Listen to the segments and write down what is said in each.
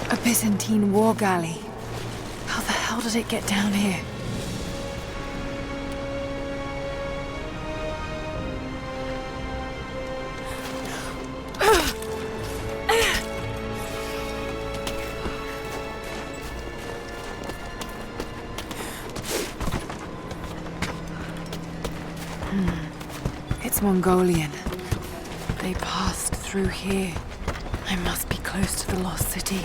A Byzantine war galley. How the hell did it get down here? It's Mongolian. They passed through here. I must be close to the lost city.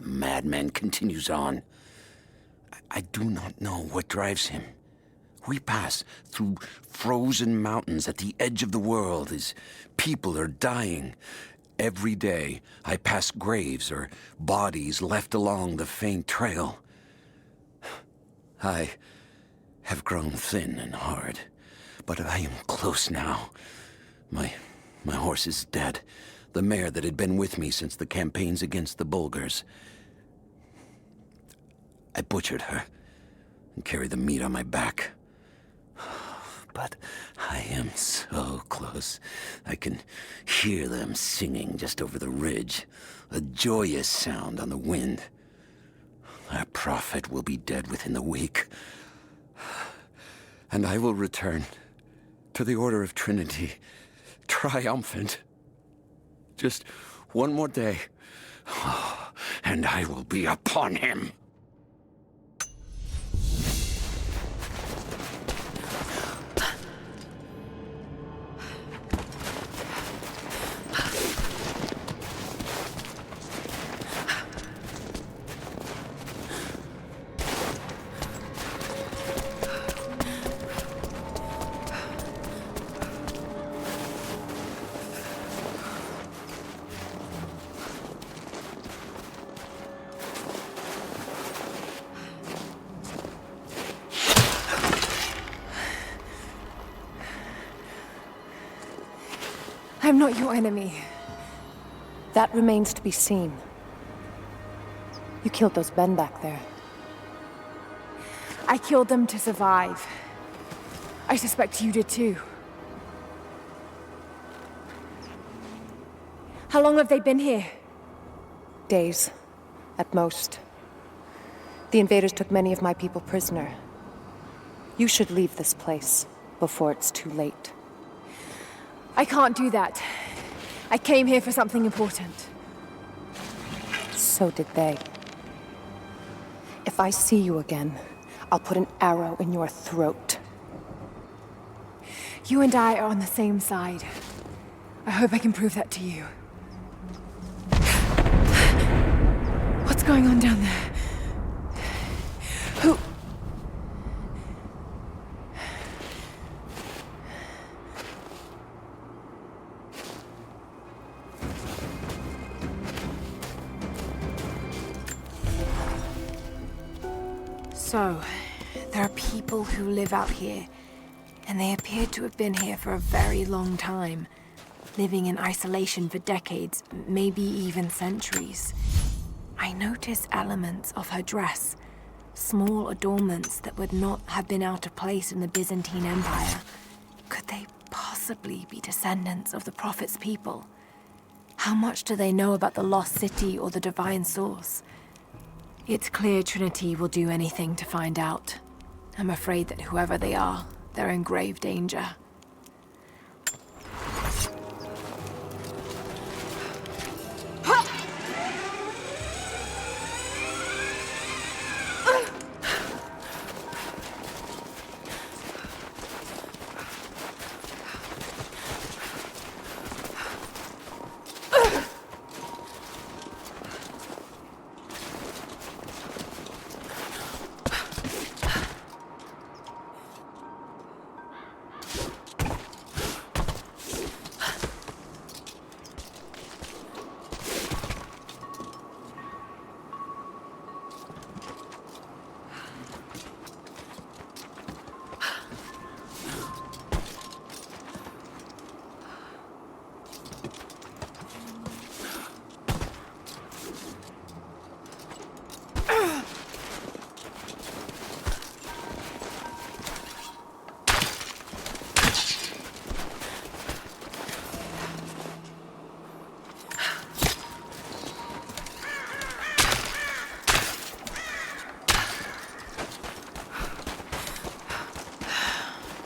Madman continues on. I do not know what drives him. We pass through frozen mountains at the edge of the world as people are dying. Every day, I pass graves or bodies left along the faint trail. I have grown thin and hard, but I am close now. My horse is dead. The mare that had been with me since the campaigns against the Bulgars. I butchered her and carried the meat on my back. But I am so close. I can hear them singing just over the ridge, a joyous sound on the wind. Our prophet will be dead within the week. And I will return to the Order of Trinity, triumphant. Just one more day, and I will be upon him. I'm not your enemy. That remains to be seen. You killed those men back there. I killed them to survive. I suspect you did too. How long have they been here? Days, at most. The invaders took many of my people prisoner. You should leave this place before it's too late. I can't do that. I came here for something important. So did they. If I see you again, I'll put an arrow in your throat. You and I are on the same side. I hope I can prove that to you. What's going on down there? Who... So, there are people who live out here, and they appear to have been here for a very long time, living in isolation for decades, maybe even centuries. I notice elements of her dress, small adornments that would not have been out of place in the Byzantine Empire. Could they possibly possibly be descendants of the Prophet's people? How much do they know about the lost city or the divine source? It's clear Trinity will do anything to find out. I'm afraid that whoever they are, they're in grave danger.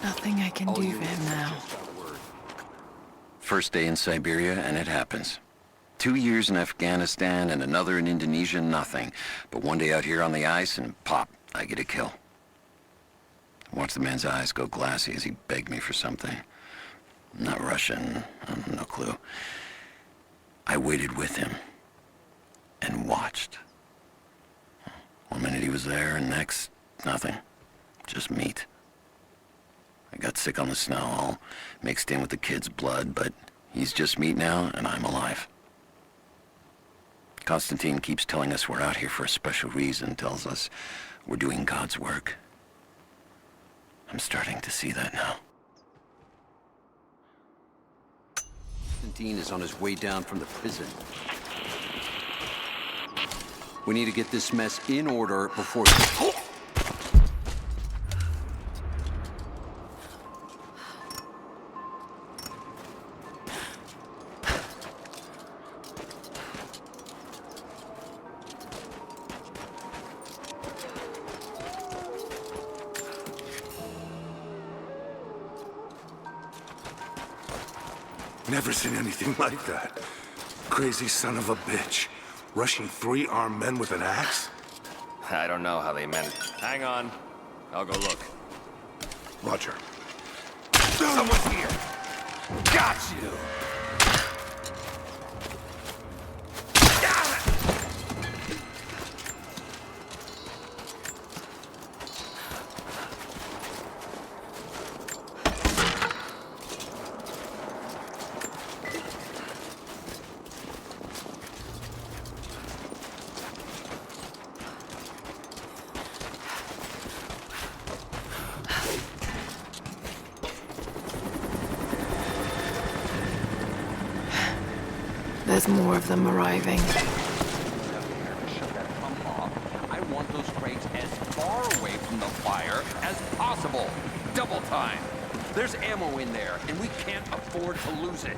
Nothing I can do for him now. First day in Siberia, and it happens. 2 years in Afghanistan and another in Indonesia, nothing. But one day out here on the ice, and pop, I get a kill. I watched the man's eyes go glassy as he begged me for something. Not Russian, no clue. I waited with him and watched. 1 minute he was there, and next, nothing. Just meat. I got sick on the snow, all mixed in with the kid's blood, but he's just meat now, and I'm alive. Constantine keeps telling us we're out here for a special reason, tells us we're doing God's work. I'm starting to see that now. Constantine is on his way down from the prison. We need to get this mess in order before... Never seen anything like that. Crazy son of a bitch. Rushing 3 armed men with an axe? I don't know how they meant it. Hang on. I'll go look. Roger. Someone's here! Got you! There's more of them arriving. I want those crates as far away from the fire as possible. Double time. There's ammo in there, and we can't afford to lose it.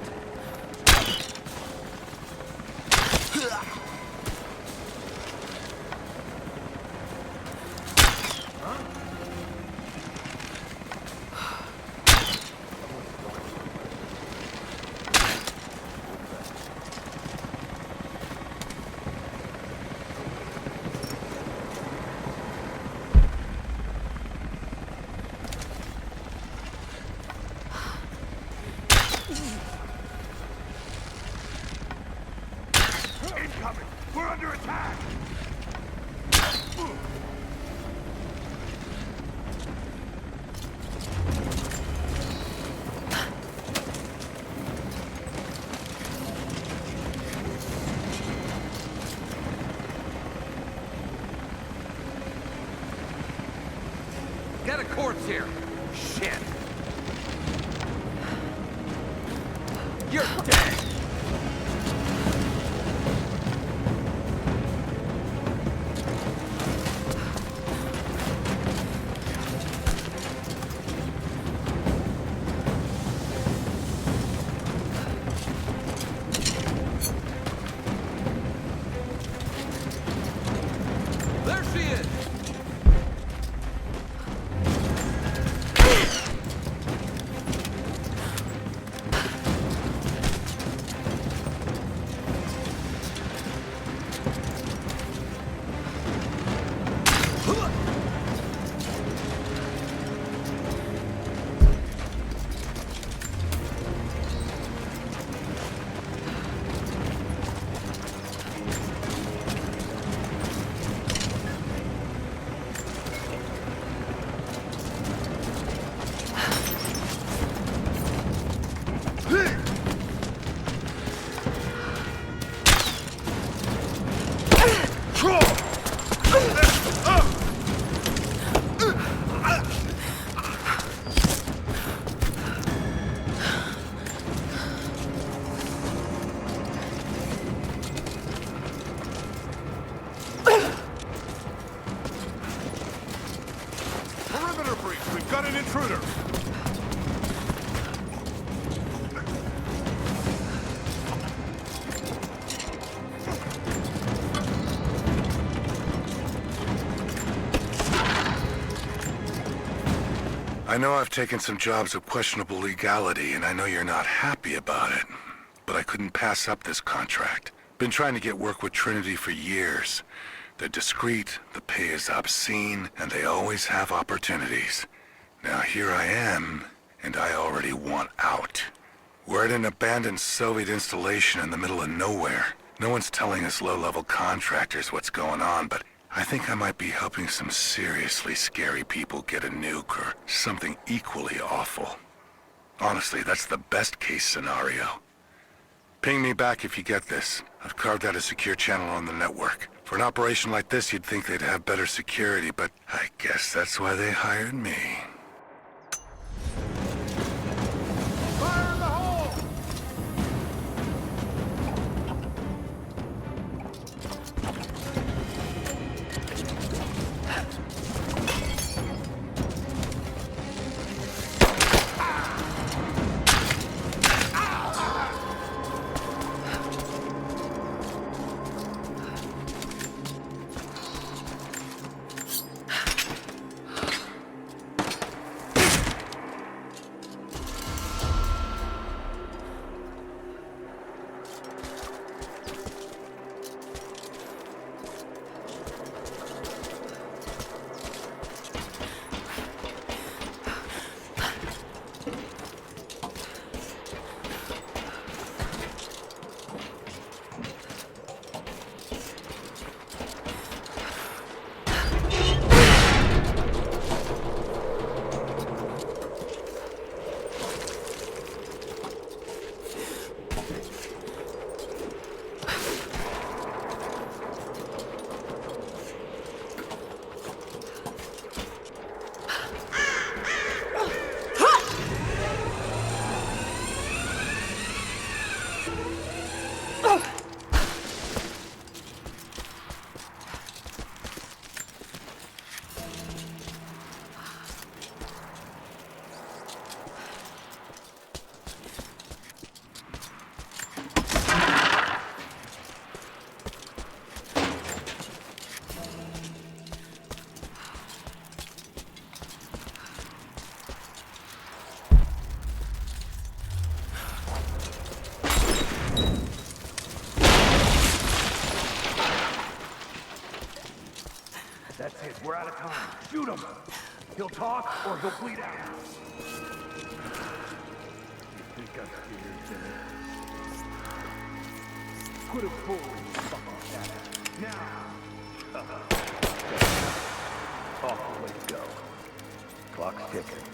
Incoming! We're under attack! Got a corpse here. Shit. You're dead. We've got an intruder! I know I've taken some jobs of questionable legality, and I know you're not happy about it. But I couldn't pass up this contract. Been trying to get work with Trinity for years. They're discreet, the pay is obscene, and they always have opportunities. Now here I am, and I already want out. We're at an abandoned Soviet installation in the middle of nowhere. No one's telling us low-level contractors what's going on, but I think I might be helping some seriously scary people get a nuke or something equally awful. Honestly, that's the best-case scenario. Ping me back if you get this. I've carved out a secure channel on the network. For an operation like this, you'd think they'd have better security, but I guess that's why they hired me. Fire in the hole! That's it. We're out of time. Shoot him. He'll talk or he'll bleed out. You think I'm scared, Put him forward, you fucking cat. Now. Off the way to go. Clock's ticking.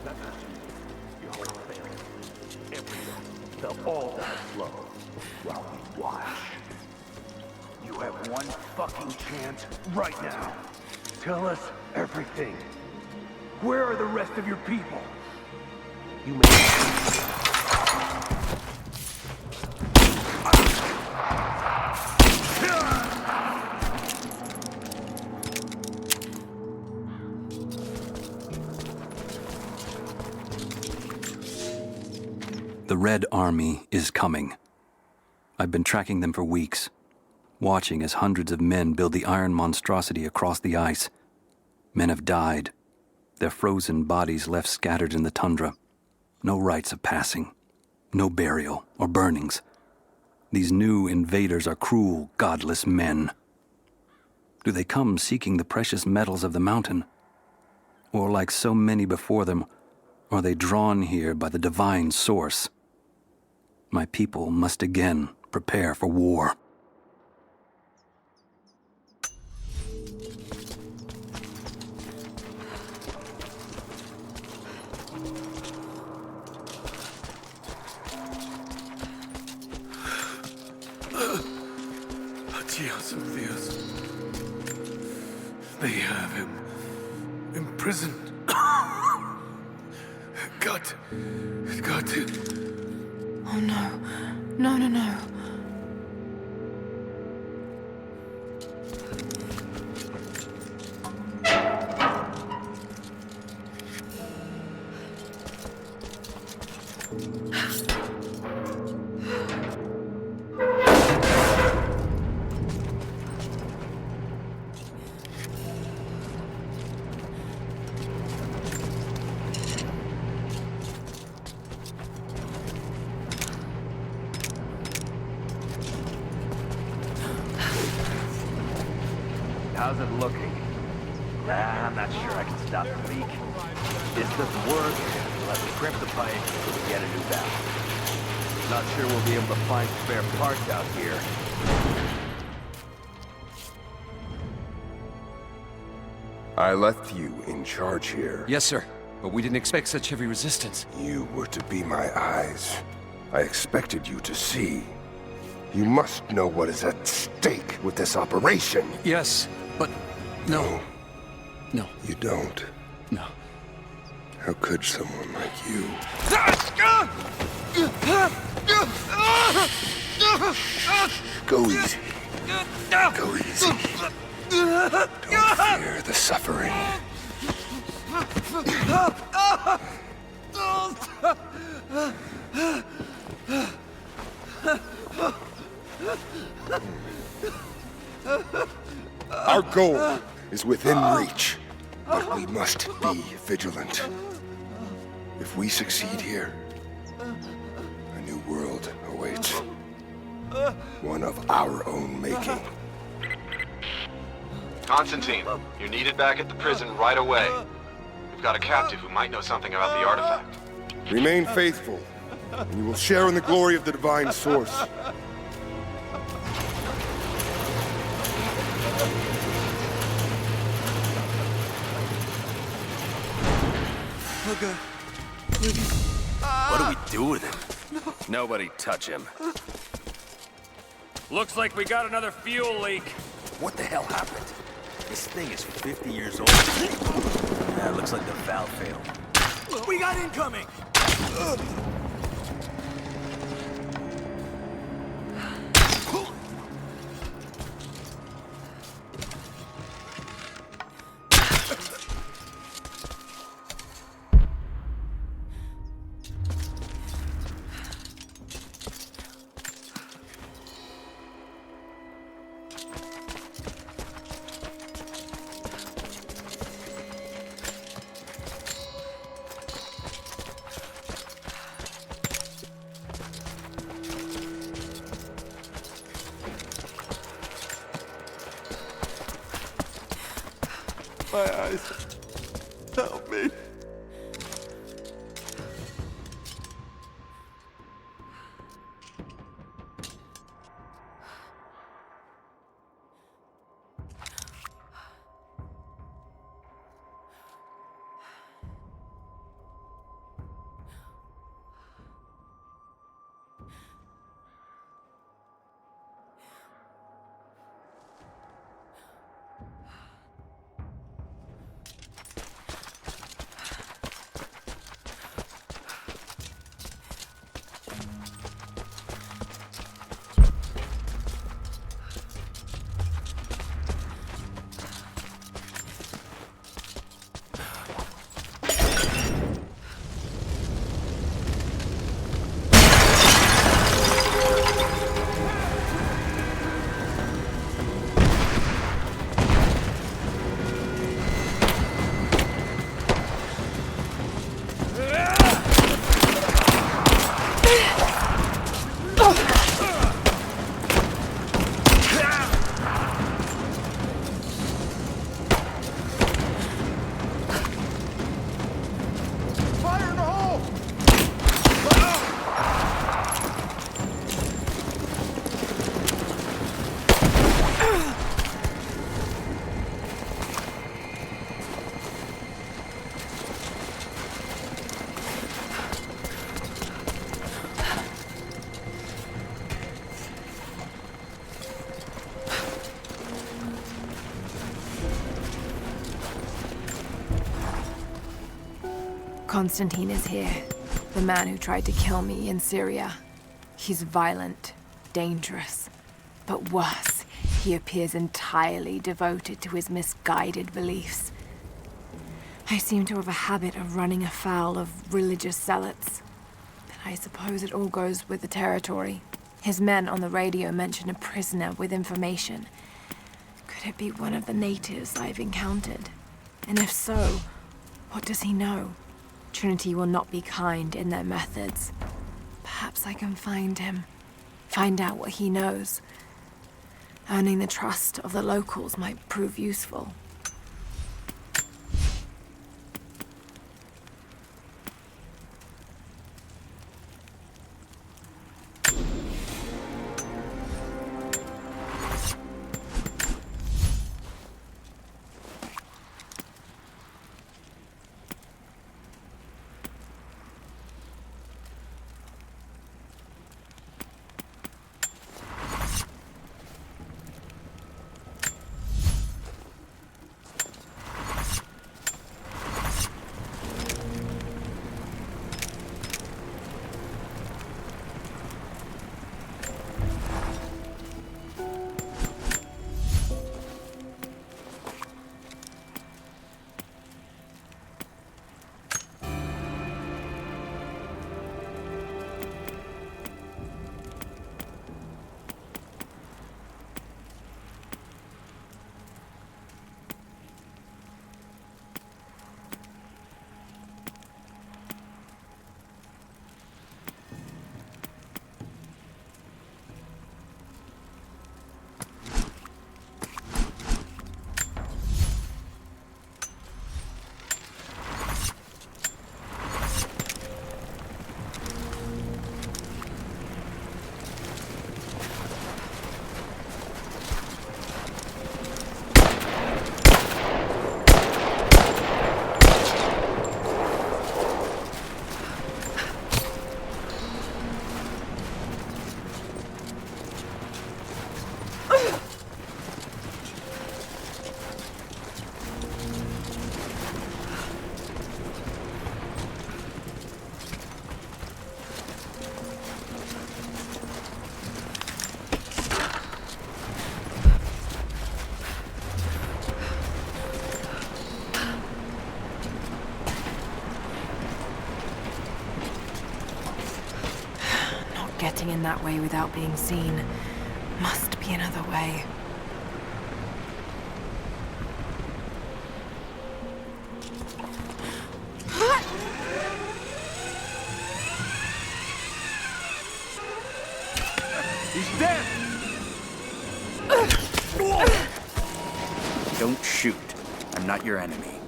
That's not you. Your whole family. Everyone. They'll all die slow while we watch. You have one fucking chance right now. Tell us everything. Where are the rest of your people? You may... The Red Army is coming. I've been tracking them for weeks, watching as hundreds of men build the iron monstrosity across the ice. Men have died, their frozen bodies left scattered in the tundra. No rites of passing, no burial or burnings. These new invaders are cruel, godless men. Do they come seeking the precious metals of the mountain? Or like so many before them, are they drawn here by the divine source? My people must again prepare for war. They have him imprisoned. Got it. Oh no. No. How's it looking? I'm not sure I can stop the leak. This doesn't work. We'll have to crimp the pipe and get a new valve. Not sure we'll be able to find spare parts out here. I left you in charge here. Yes, sir. But we didn't expect such heavy resistance. You were to be my eyes. I expected you to see. You must know what is at stake with this operation. Yes, but no. No. You don't. No. How could someone like you? Go easy. Go easy. Don't fear the suffering. Our goal is within reach, but we must be vigilant. If we succeed here, a new world awaits. One of our own making. Constantine, you're needed back at the prison right away. We've got a captive who might know something about the artifact. Remain faithful, and you will share in the glory of the divine source. What do we do with him? Nobody touch him. Looks like we got another fuel leak. What the hell happened? This thing is 50 years old. Looks like the valve failed. We got incoming! My eyes. Help me. Constantine is here. The man who tried to kill me in Syria. He's violent, dangerous, but worse, he appears entirely devoted to his misguided beliefs. I seem to have a habit of running afoul of religious zealots. But I suppose it all goes with the territory. His men on the radio mention a prisoner with information. Could it be one of the natives I've encountered? And if so, what does he know? Trinity will not be kind in their methods. Perhaps I can find him. Find out what he knows. Earning the trust of the locals might prove useful. Getting in that way without being seen. Must be another way. He's dead! Don't shoot. I'm not your enemy.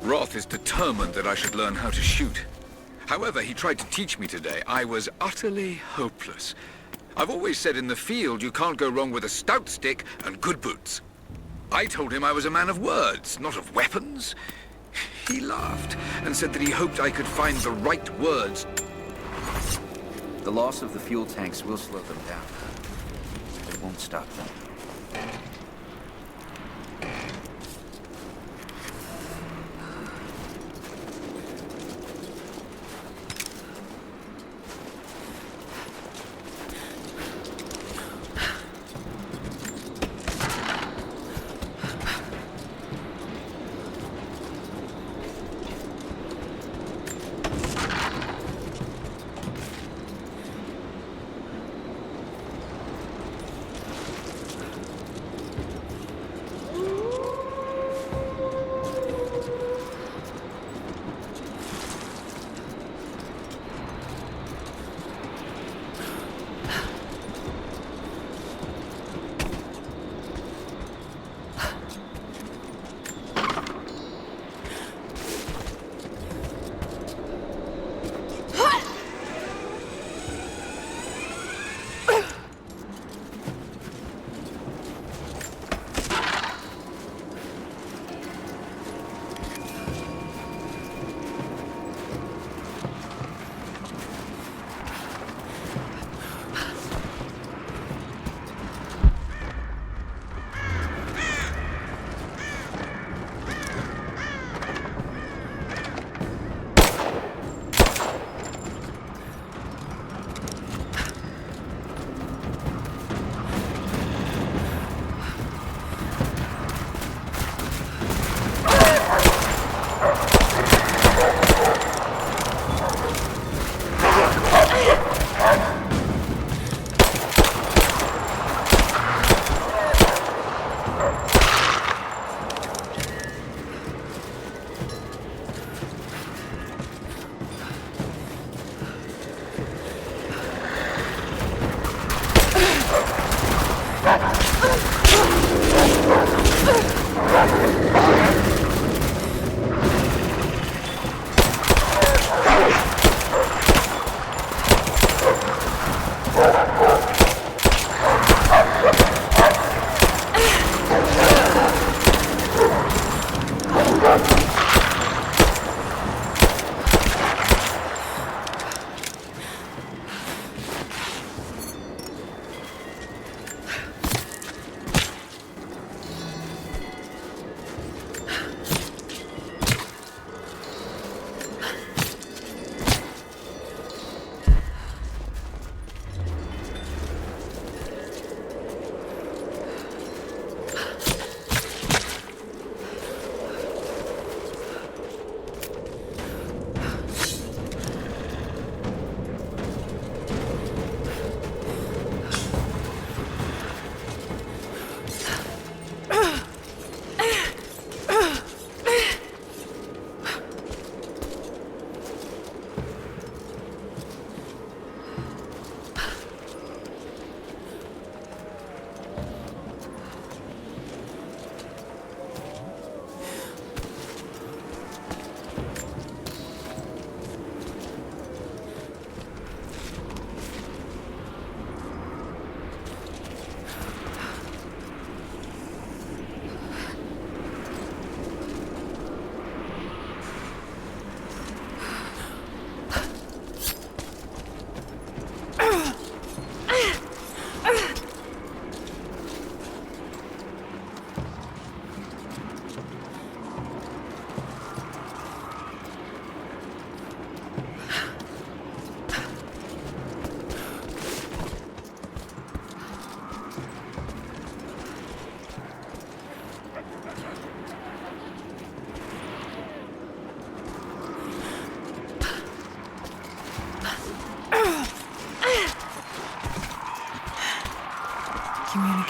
Roth is determined that I should learn how to shoot. However, he tried to teach me today. I was utterly hopeless. I've always said in the field you can't go wrong with a stout stick and good boots. I told him I was a man of words, not of weapons. He laughed and said that he hoped I could find the right words. The loss of the fuel tanks will slow them down. It won't stop them.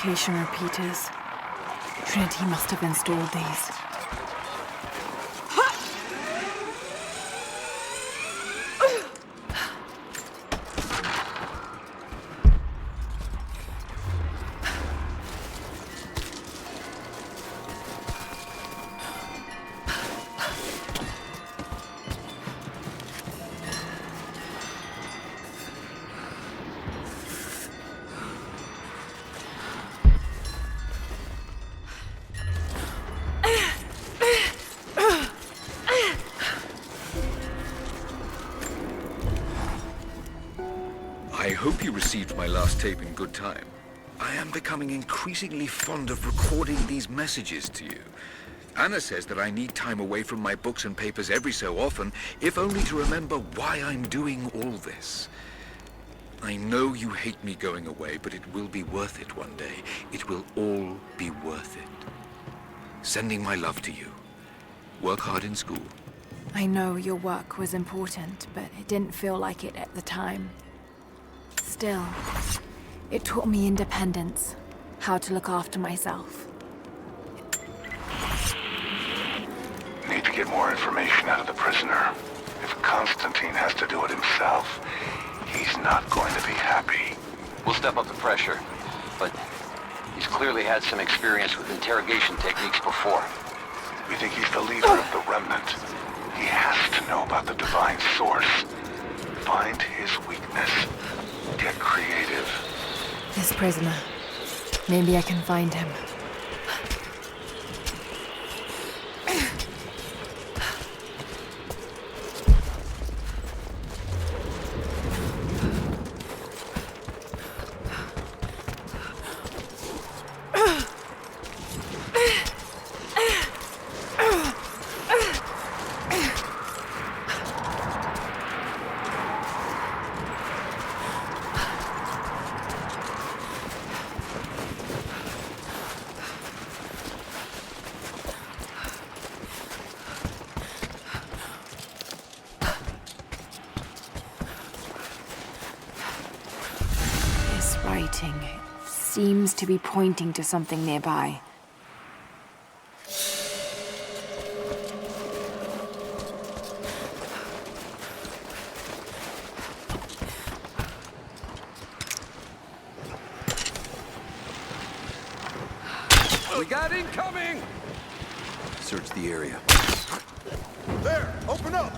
communication repeaters. Trinity must have installed these. I hope you received my last tape in good time. I am becoming increasingly fond of recording these messages to you. Anna says that I need time away from my books and papers every so often, if only to remember why I'm doing all this. I know you hate me going away, but it will be worth it one day. It will all be worth it. Sending my love to you. Work hard in school. I know your work was important, but it didn't feel like it at the time. Still, it taught me independence, how to look after myself. Need to get more information out of the prisoner. If Constantine has to do it himself, he's not going to be happy. We'll step up the pressure, but he's clearly had some experience with interrogation techniques before. We think he's the leader of the Remnant. He has to know about the Divine Source. Find his weakness. Get creative. This prisoner. Maybe I can find him. Writing seems to be pointing to something nearby. We got incoming! Search the area. There! Open up!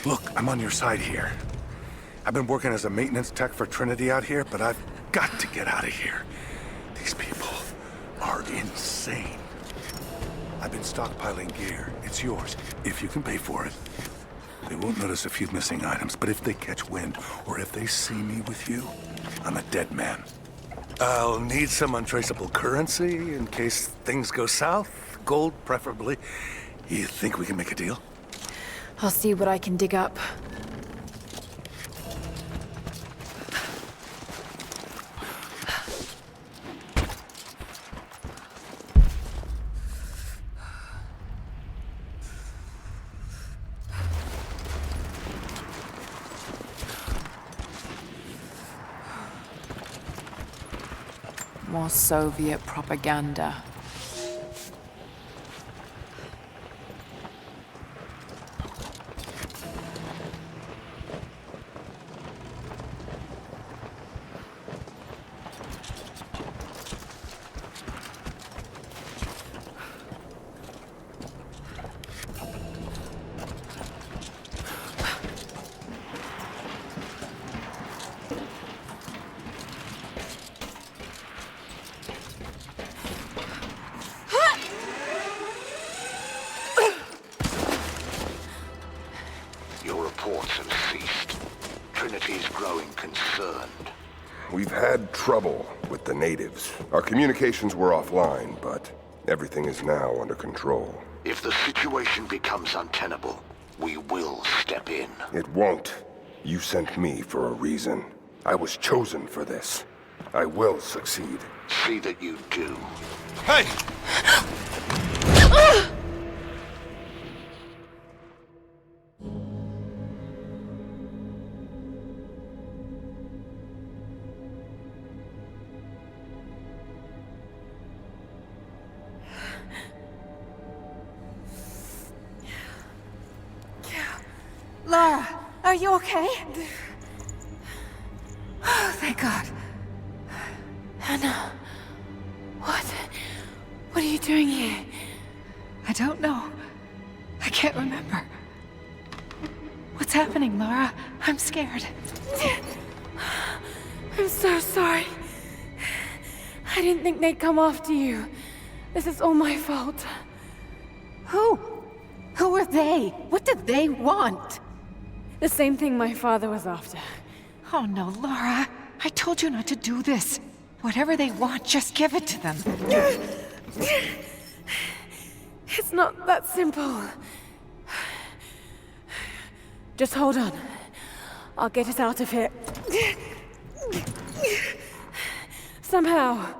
Look, I'm on your side here. I've been working as a maintenance tech for Trinity out here, but I've got to get out of here. These people are insane. I've been stockpiling gear. It's yours, if you can pay for it. They won't notice a few missing items, but if they catch wind, or if they see me with you, I'm a dead man. I'll need some untraceable currency in case things go south. Gold, preferably. You think we can make a deal? I'll see what I can dig up. More Soviet propaganda. is growing concerned. We've had trouble with the natives. Our communications were offline, but everything is now under control. If the situation becomes untenable, we will step in. It won't. You sent me for a reason. I was chosen for this. I will succeed. See that you do. Hey! Lara, are you okay? Oh, thank God. Anna, what are you doing here? I don't know. I can't remember. What's happening, Lara? I'm scared. I'm so sorry. I didn't think they'd come after you. This is all my fault. Who? Who are they? What did they want? The same thing my father was after. Oh no, Lara. I told you not to do this. Whatever they want, just give it to them. It's not that simple. Just hold on. I'll get us out of here. Somehow.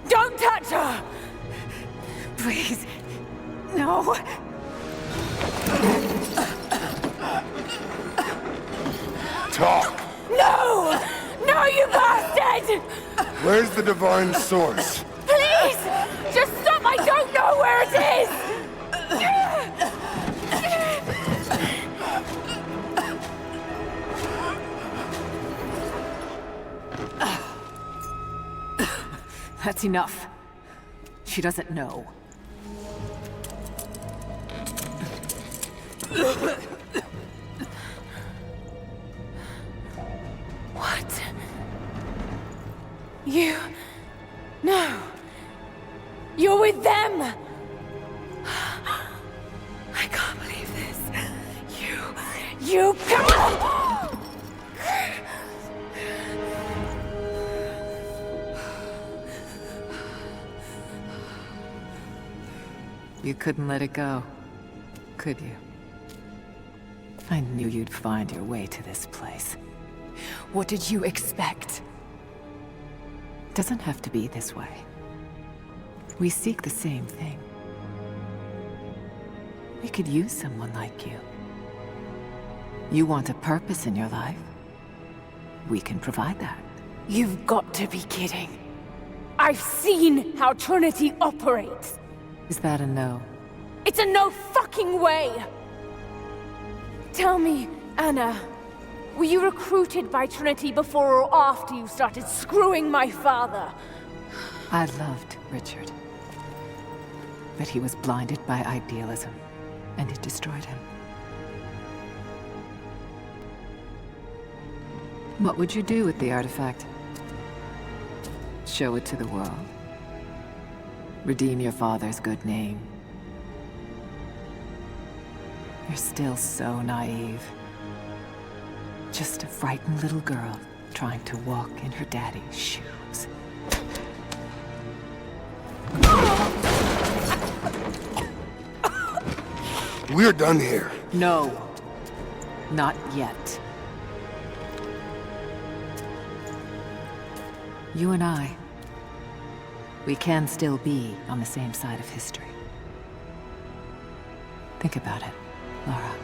Don't touch her! Please. No. Talk! No! No, you bastard! Where's the divine source? Please! Just stop! I don't know where it is! That's enough. She doesn't know. What? You... No. You're with them! I can't believe this. You come! You couldn't let it go, could you? I knew you'd find your way to this place. What did you expect? Doesn't have to be this way. We seek the same thing. We could use someone like you. You want a purpose in your life? We can provide that. You've got to be kidding. I've seen how Trinity operates. Is that a no? It's a no fucking way! Tell me, Anna, were you recruited by Trinity before or after you started screwing my father? I loved Richard. But he was blinded by idealism, and it destroyed him. What would you do with the artifact? Show it to the world? Redeem your father's good name? You're still so naive. Just a frightened little girl trying to walk in her daddy's shoes. We're done here. No. Not yet. You and I, we can still be on the same side of history. Think about it, Lara.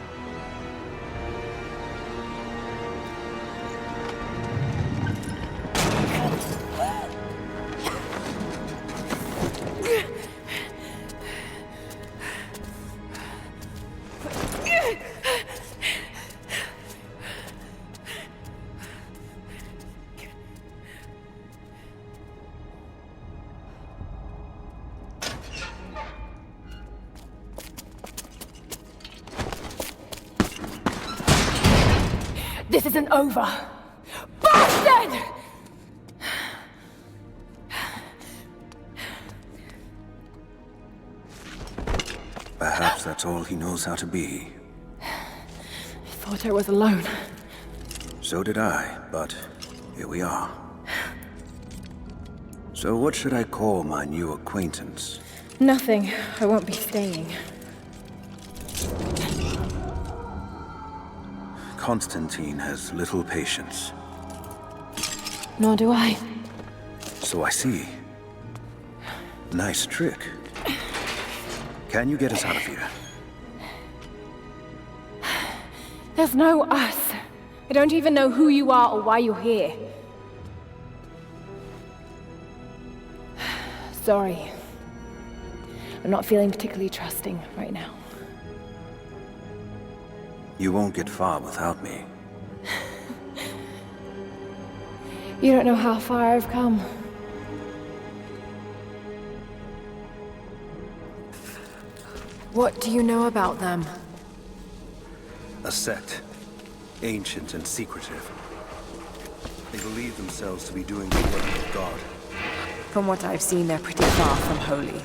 This isn't over. Bastard! Perhaps that's all he knows how to be. I thought I was alone. So did I, but here we are. So what should I call my new acquaintance? Nothing. I won't be staying. Constantine has little patience. Nor do I. So I see. Nice trick. Can you get us out of here? There's no us. I don't even know who you are or why you're here. Sorry. I'm not feeling particularly trusting right now. You won't get far without me. You don't know how far I've come. What do you know about them? A sect. Ancient and secretive. They believe themselves to be doing the work of God. From what I've seen, they're pretty far from holy.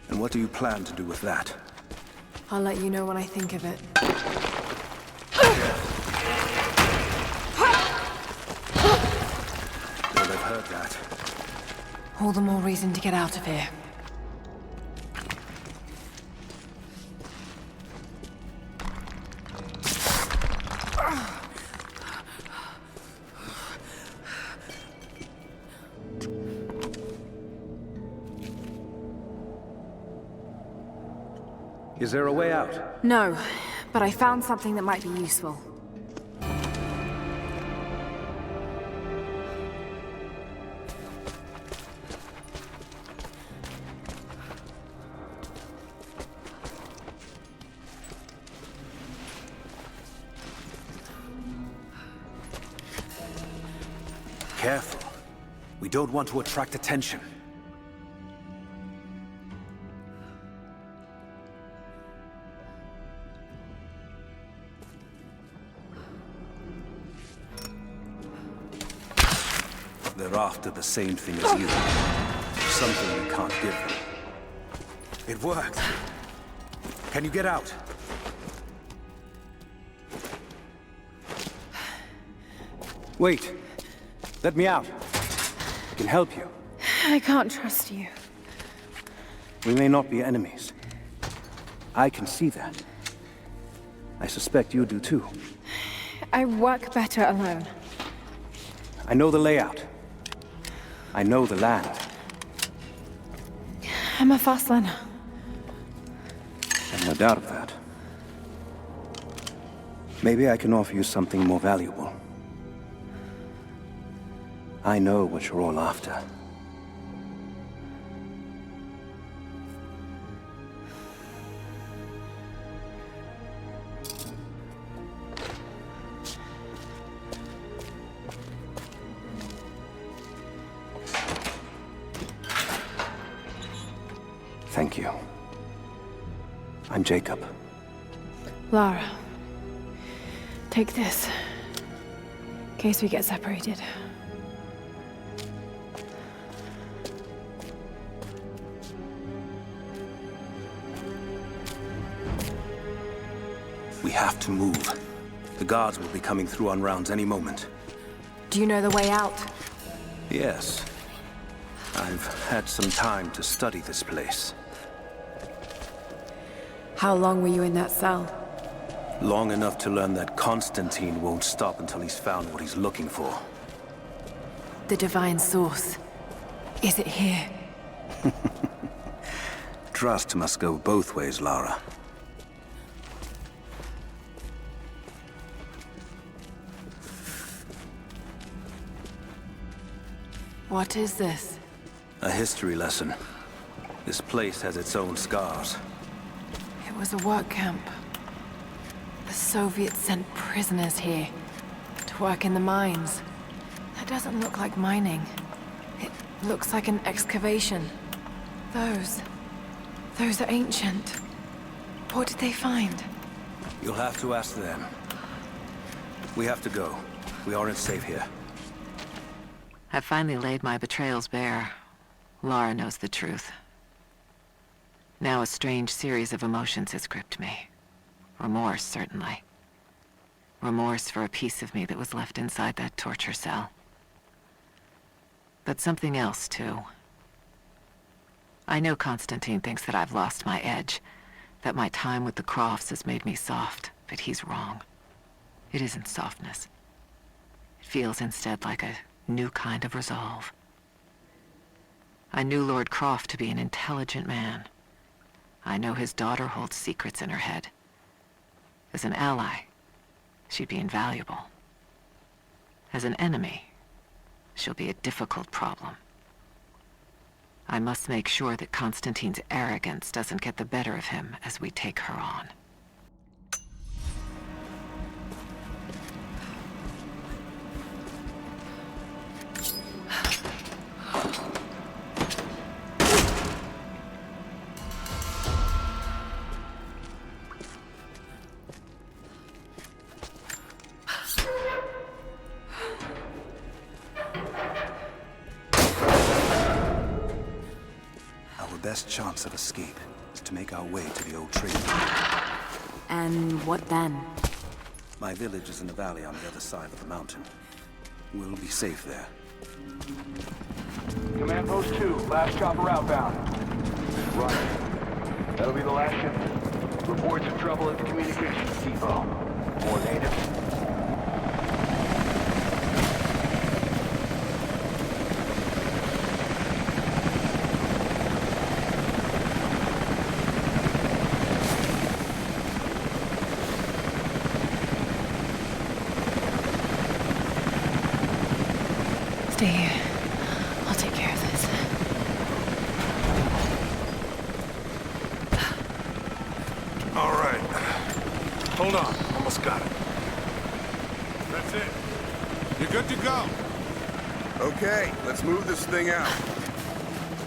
And what do you plan to do with that? I'll let you know when I think of it. Well, I've heard that. All the more reason to get out of here. Is there a way out? No, but I found something that might be useful. Careful. We don't want to attract attention. They're after the same thing as you. Something we can't give them. It worked. Can you get out? Wait. Let me out. I can help you. I can't trust you. We may not be enemies. I can see that. I suspect you do too. I work better alone. I know the layout. I know the land. I'm a fast learner. I've no doubt of that. Maybe I can offer you something more valuable. I know what you're all after. Thank you. I'm Jacob. Lara. Take this. In case we get separated. We have to move. The guards will be coming through on rounds any moment. Do you know the way out? Yes. I've had some time to study this place. How long were you in that cell? Long enough to learn that Constantine won't stop until he's found what he's looking for. The divine source. Is it here? Trust must go both ways, Lara. What is this? A history lesson. This place has its own scars. It was a work camp. The Soviets sent prisoners here to work in the mines. That doesn't look like mining. It looks like an excavation. Those are ancient. What did they find? You'll have to ask them. We have to go. We aren't safe here. I've finally laid my betrayals bare. Lara knows the truth. Now a strange series of emotions has gripped me. Remorse, certainly. Remorse for a piece of me that was left inside that torture cell. But something else, too. I know Constantine thinks that I've lost my edge, that my time with the Crofts has made me soft, but he's wrong. It isn't softness. It feels instead like a new kind of resolve. I knew Lord Croft to be an intelligent man. I know his daughter holds secrets in her head. As an ally, she'd be invaluable. As an enemy, she'll be a difficult problem. I must make sure that Constantine's arrogance doesn't get the better of him as we take her on. Our best chance of escape is to make our way to the old trading. And what then? My village is in the valley on the other side of the mountain. We'll be safe there. Command Post 2, last chopper outbound. Right. That'll be the last shipment. Reports of trouble at the communications depot. More natives. Stay here. I'll take care of this. All right. Hold on. Almost got it. That's it. You're good to go. Okay, let's move this thing out.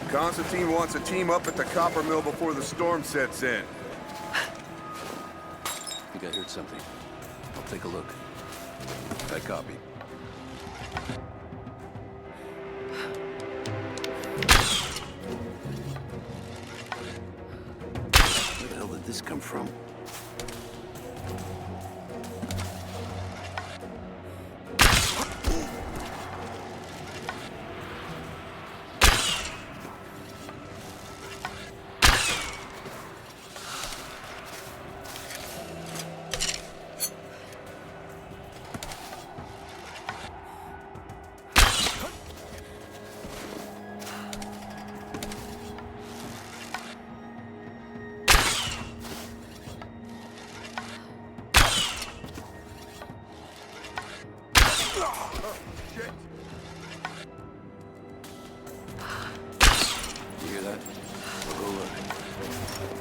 Constantine wants a team up at the copper mill before the storm sets in. I think I heard something. I'll take a look. I copy. Where the hell did this come from? You hear that? We'll go look.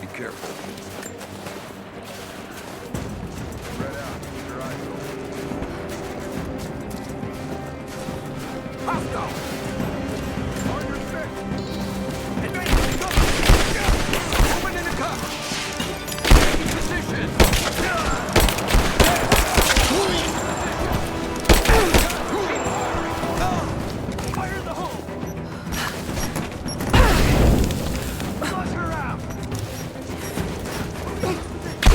Be careful. Spread out. Keep your eyes open. Hostile! On your six! Advance! Go! Open in the cup! Taking position! Fire the hole! Flush her out! Fighting position!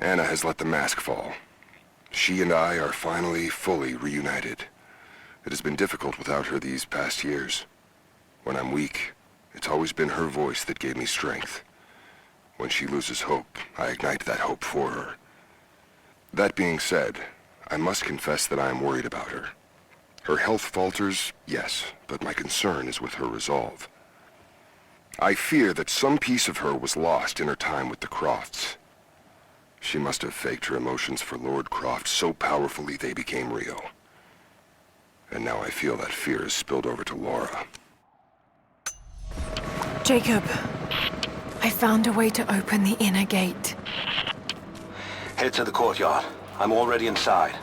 Anna has let the mask fall. She and I are finally fully reunited. It has been difficult without her these past years. When I'm weak, it's always been her voice that gave me strength. When she loses hope, I ignite that hope for her. That being said, I must confess that I am worried about her. Her health falters, yes, but my concern is with her resolve. I fear that some piece of her was lost in her time with the Crofts. She must have faked her emotions for Lord Croft so powerfully they became real. And now I feel that fear has spilled over to Laura. Jacob, I found a way to open the inner gate. Head to the courtyard. I'm already inside.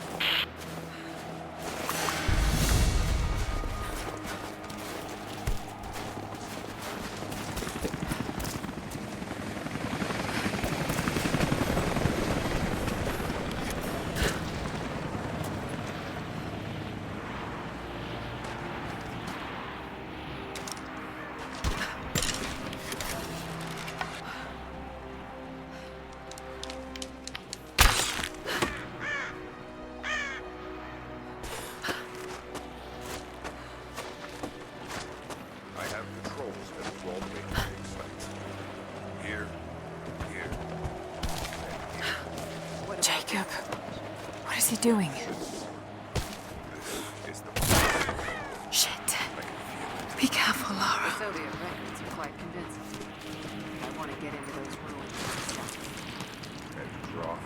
Jacob, what is he doing? Shit. Be careful, Laura. The Zodiac records are quite convincing. I want to get into those ruins myself.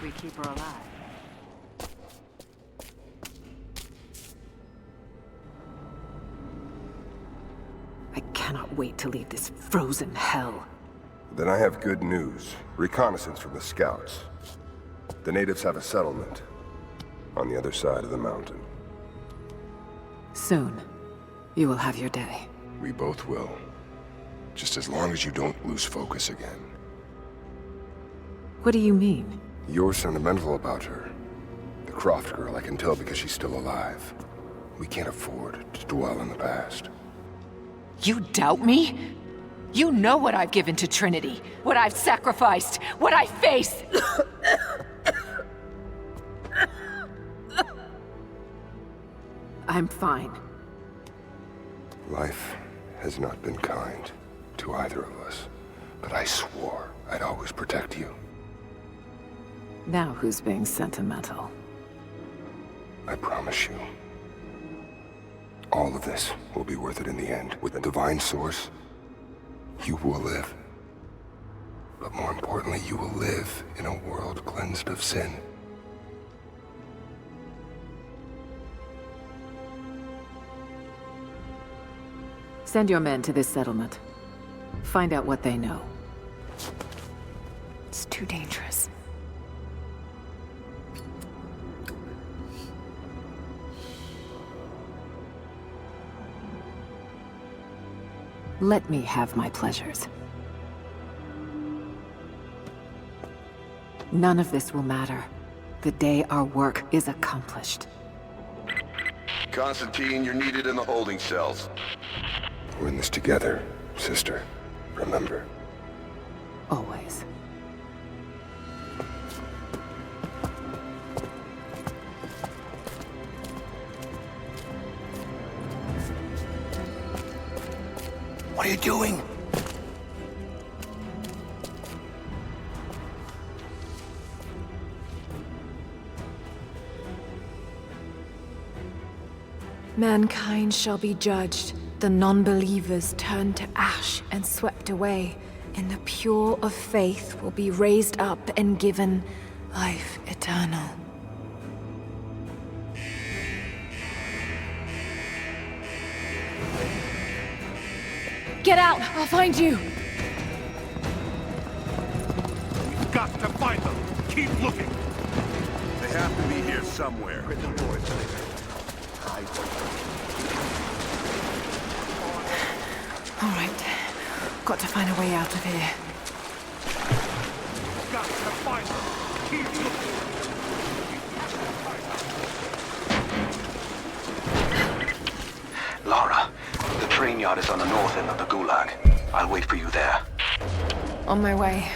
We keep her alive. I cannot wait to leave this frozen hell. Then I have good news. Reconnaissance from the scouts. The natives have a settlement on the other side of the mountain. Soon, you will have your day. We both will. Just as long as you don't lose focus again. What do you mean? You're sentimental about her. The Croft girl, I can tell because she's still alive. We can't afford to dwell in the past. You doubt me? You know what I've given to Trinity, what I've sacrificed, what I face. I'm fine. Life has not been kind to either of us, but I swore I'd always protect you. Now who's being sentimental? I promise you. All of this will be worth it in the end. With the divine source, you will live. But more importantly, you will live in a world cleansed of sin. Send your men to this settlement. Find out what they know. It's too dangerous. Let me have my pleasures. None of this will matter the day our work is accomplished. Constantine, you're needed in the holding cells. We're in this together, sister. Remember. Always. What are you doing? Mankind shall be judged. The non-believers turned to ash and swept away. And the pure of faith will be raised up and given life eternal. Get out! I'll find you! We've got to find them! Keep looking! They have to be here somewhere. All right. Got to find a way out of here. Got to find them! Keep looking! Lara, the train yard is on the north end of the Gulag. I'll wait for you there. On my way.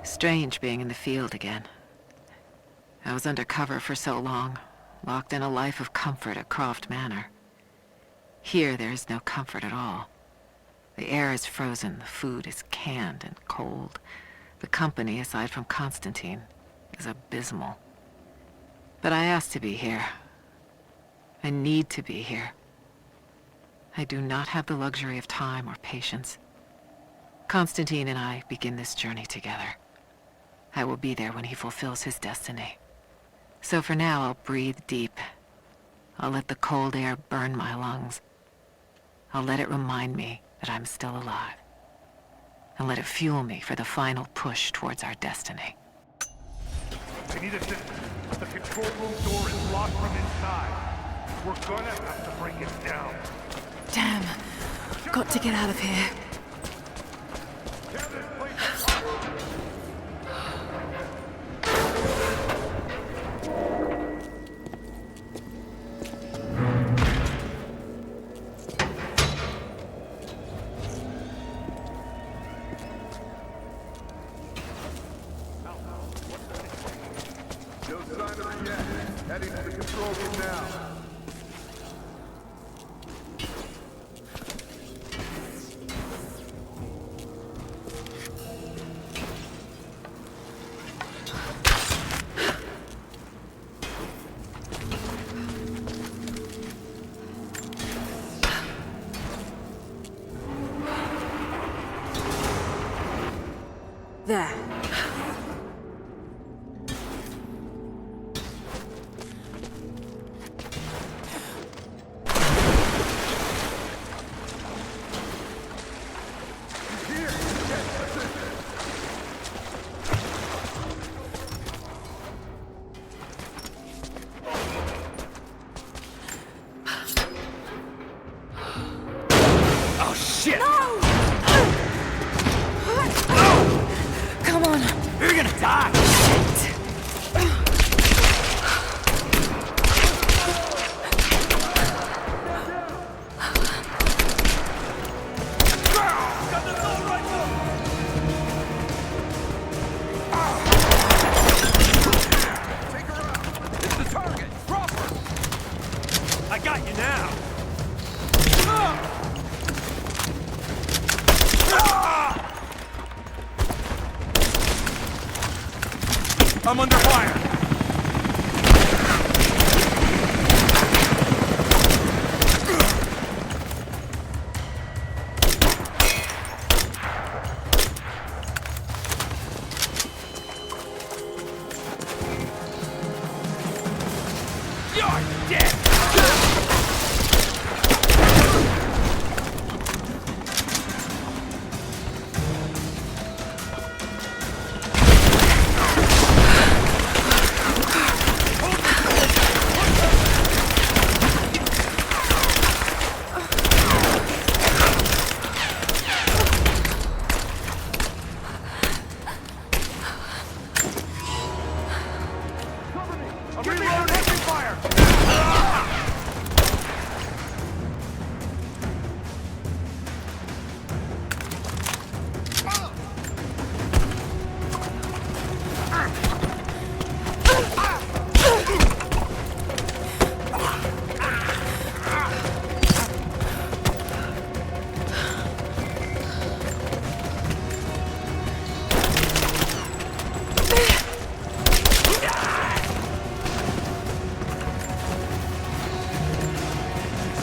This strange being in the field again. I was undercover for so long, locked in a life of comfort at Croft Manor. Here, there is no comfort at all. The air is frozen, the food is canned and cold. The company, aside from Constantine, is abysmal. But I asked to be here. I need to be here. I do not have the luxury of time or patience. Constantine and I begin this journey together. I will be there when he fulfills his destiny. So for now, I'll breathe deep. I'll let the cold air burn my lungs. I'll let it remind me that I'm still alive. And let it fuel me for the final push towards our destiny. I need assistance. The control room door is locked from inside. We're gonna have to break it down. Damn. Got to get out of here. Tear this place apart. No sign of her yet. Heading to the control room now. There. Oh, shit! No! Come on. You're gonna die! It's the target! Drop her! I got you now! I'm under fire! You're dead! I'm reloading heavy fire!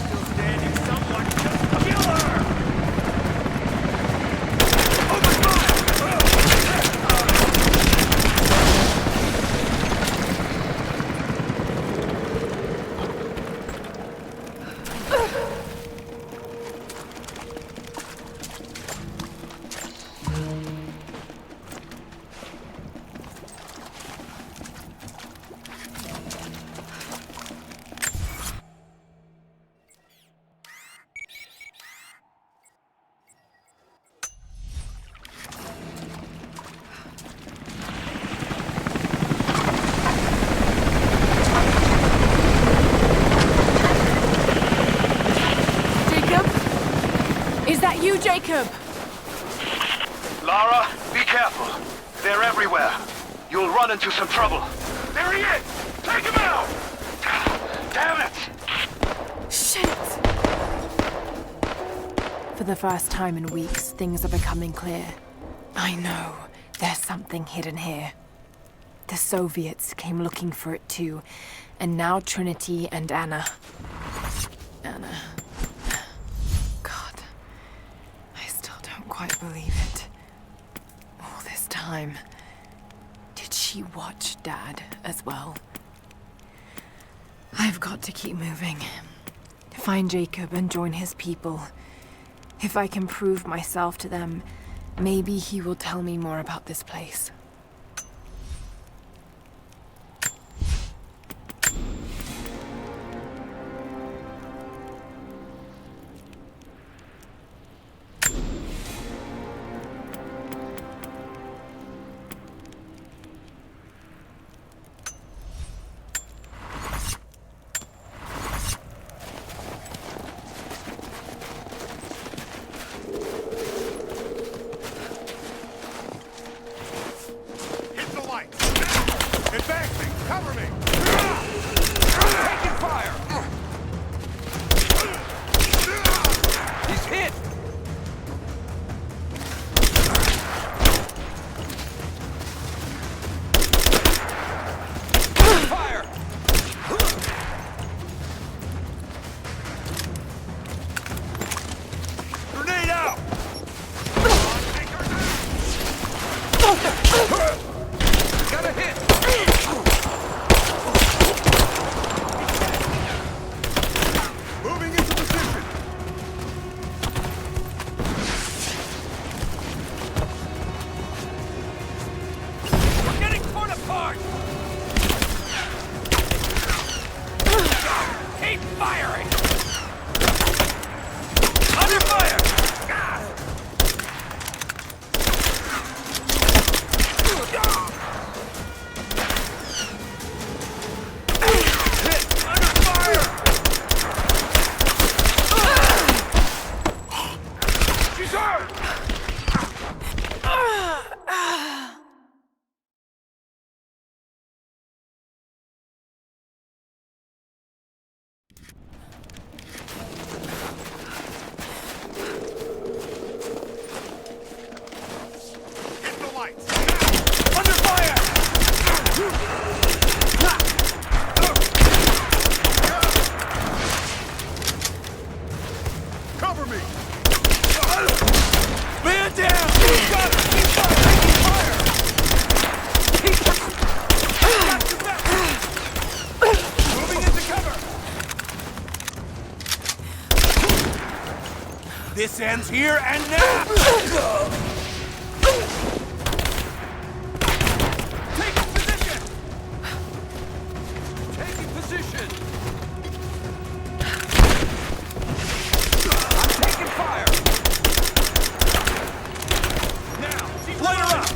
Still standing, someone just kill her! Jacob? Is that you, Jacob? Lara, be careful. They're everywhere. You'll run into some trouble. There he is! Take him out! Damn it! Shit! For the first time in weeks, things are becoming clear. I know. There's something hidden here. The Soviets came looking for it too, and now Trinity and Anna. Anna. God. I still don't quite believe it. All this time. Did she watch Dad as well? I've got to keep moving. Find Jacob and join his people. If I can prove myself to them, maybe he will tell me more about this place. Advancing! Cover me! Taking fire! He's hit! Fire! Grenade out! Got a hit! Moving into position! We're getting torn apart! Keep firing! Under fire! Cover me! Man down! Got it! Keep fire! Got your back! Moving into cover! This ends here and now! Taking position! Taking position! Fire! Now, light her up!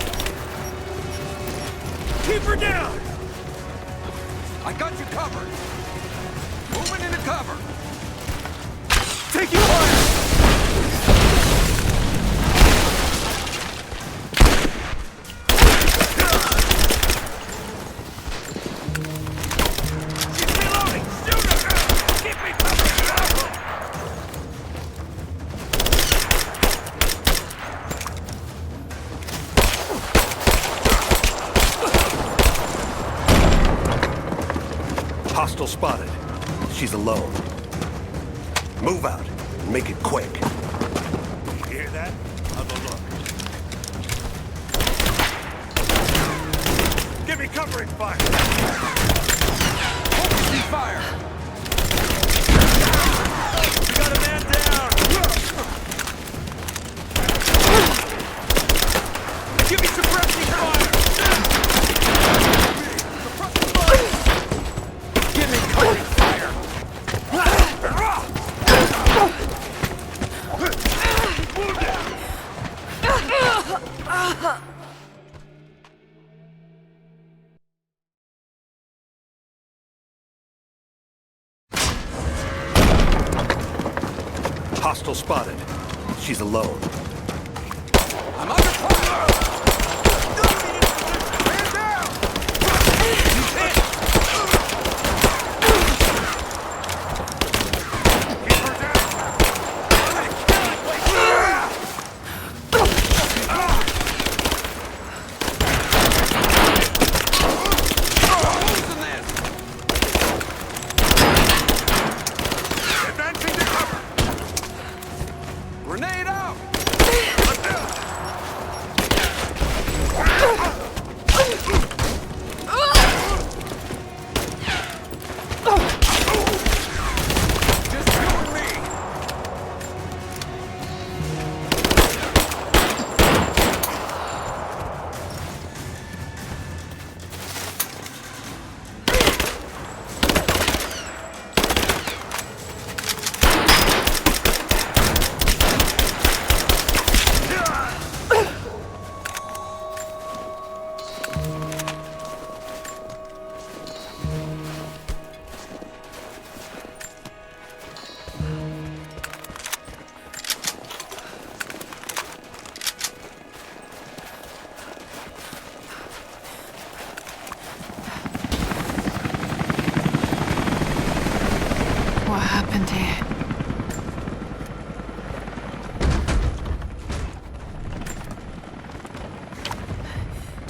Keep her down! I got you covered! Moving into cover! Taking fire! She's reloading! Shoot her! Keep me covered! Hostile spotted. She's alone. Move out and make it quick. You hear that? Have a look. Give me covering fire! Opening fire! We got a man down! Give me suppressing fire! Suppressing fire! Give me covering fire! Hostile spotted. She's alone. I'm under fire!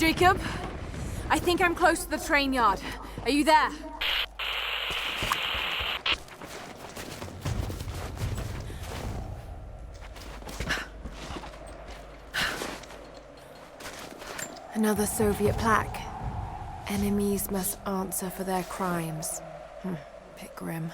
Jacob, I think I'm close to the train yard. Are you there? Another Soviet plaque. Enemies must answer for their crimes. Bit grim.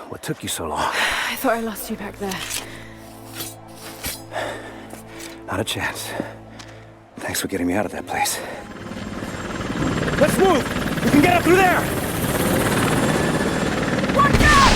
What took you so long? I thought I lost you back there. Not a chance. Thanks for getting me out of that place. Let's move! We can get up through there! Watch out!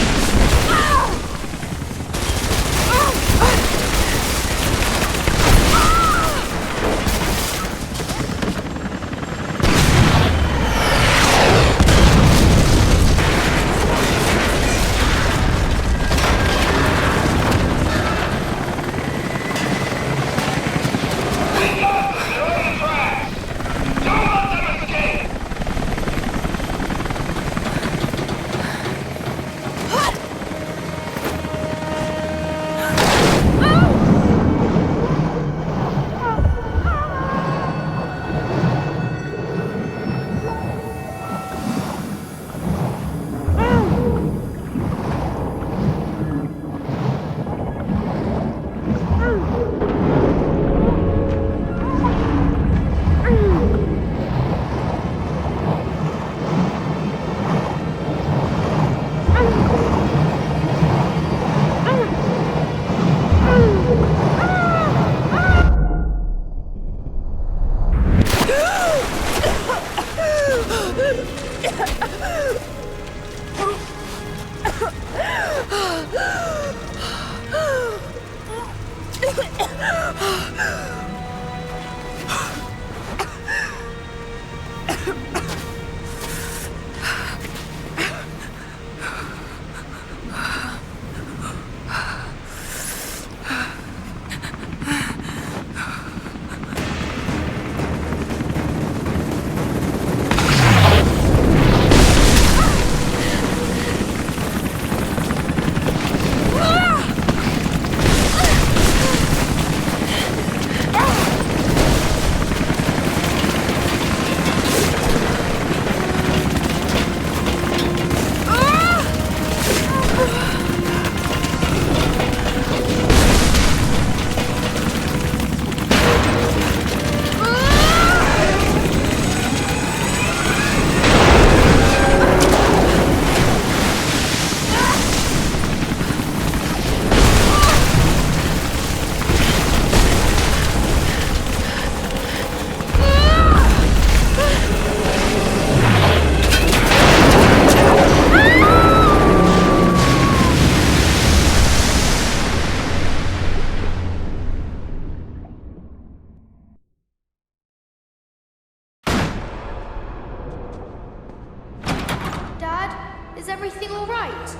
Is everything all right?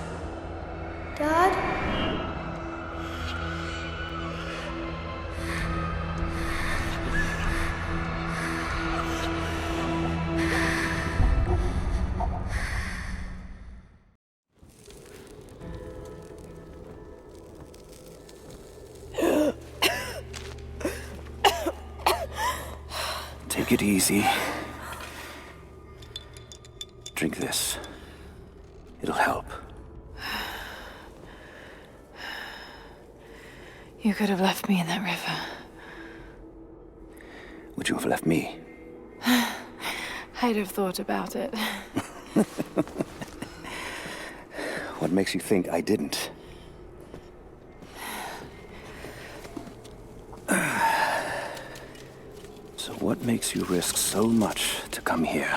Dad? Take it easy. Drink this. It'll help. You could have left me in that river. Would you have left me? I'd have thought about it. What makes you think I didn't? So what makes you risk so much to come here?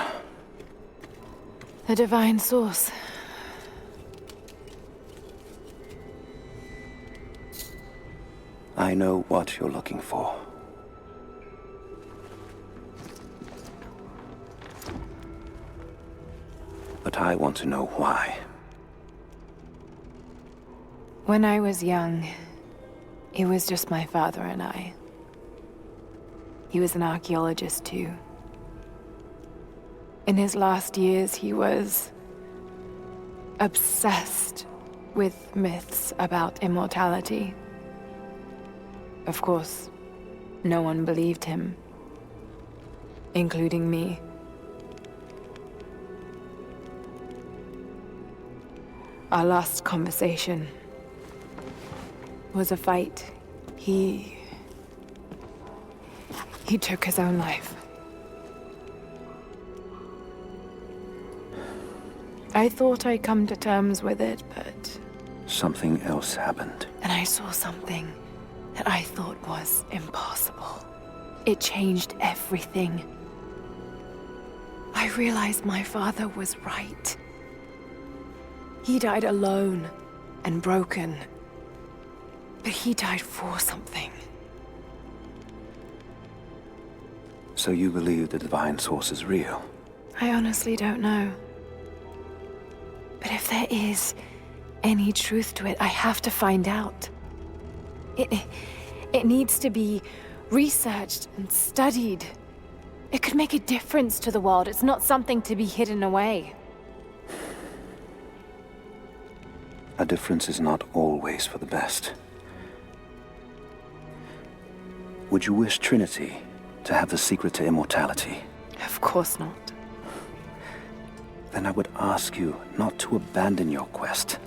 The divine source. I know what you're looking for. But I want to know why. When I was young, it was just my father and I. He was an archaeologist too. In his last years, he was obsessed with myths about immortality. Of course, no one believed him, including me. Our last conversation was a fight. He took his own life. I thought I'd come to terms with it, but... Something else happened. And I saw something that I thought was impossible. It changed everything. I realized my father was right. He died alone and broken. But he died for something. So you believe the divine source is real? I honestly don't know. But if there is any truth to it, I have to find out. It needs to be researched and studied. It could make a difference to the world. It's not something to be hidden away. A difference is not always for the best. Would you wish Trinity to have the secret to immortality? Of course not. Then I would ask you not to abandon your quest,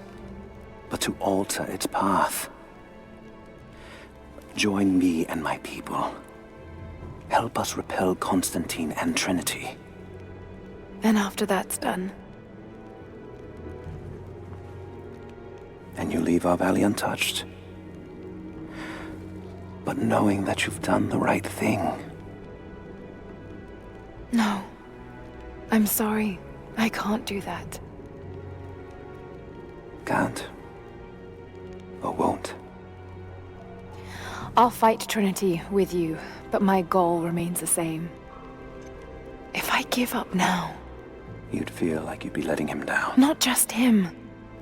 but to alter its path. Join me and my people. Help us repel Constantine and Trinity. Then after that's done... And you leave our valley untouched. But knowing that you've done the right thing. No. I'm sorry. I can't do that. Can't. Or won't. I'll fight Trinity with you, but my goal remains the same. If I give up now... You'd feel like you'd be letting him down. Not just him.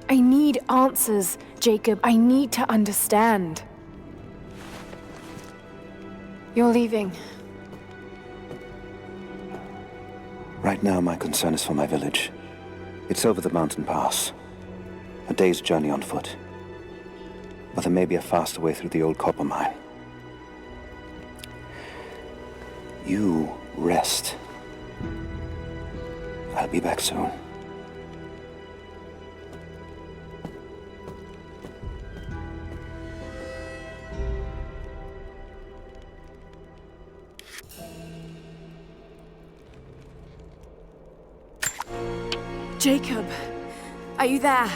I need answers, Jacob. I need to understand. You're leaving. Right now, my concern is for my village. It's over the mountain pass. A day's journey on foot. But there may be a faster way through the old copper mine. You rest. I'll be back soon. Jacob, are you there?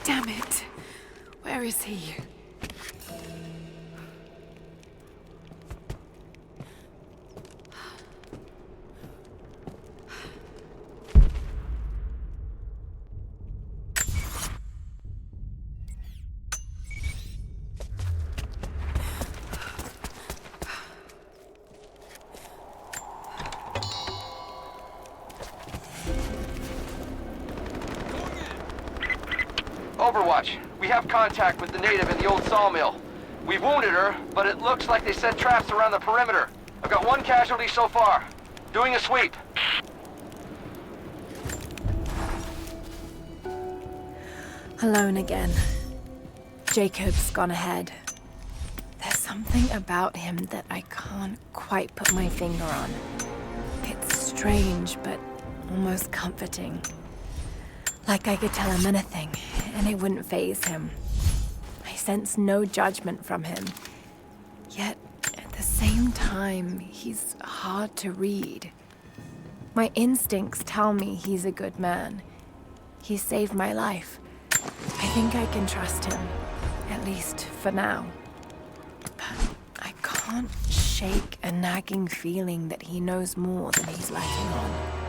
Damn it. Where is he? Overwatch, we have contact with the native in the old sawmill. We've wounded her, but it looks like they set traps around the perimeter. I've got one casualty so far. Doing a sweep. Alone again. Jacob's gone ahead. There's something about him that I can't quite put my finger on. It's strange, but almost comforting. Like I could tell him anything, and it wouldn't faze him. I sense no judgment from him. Yet, at the same time, he's hard to read. My instincts tell me he's a good man. He saved my life. I think I can trust him, at least for now. But I can't shake a nagging feeling that he knows more than he's letting on.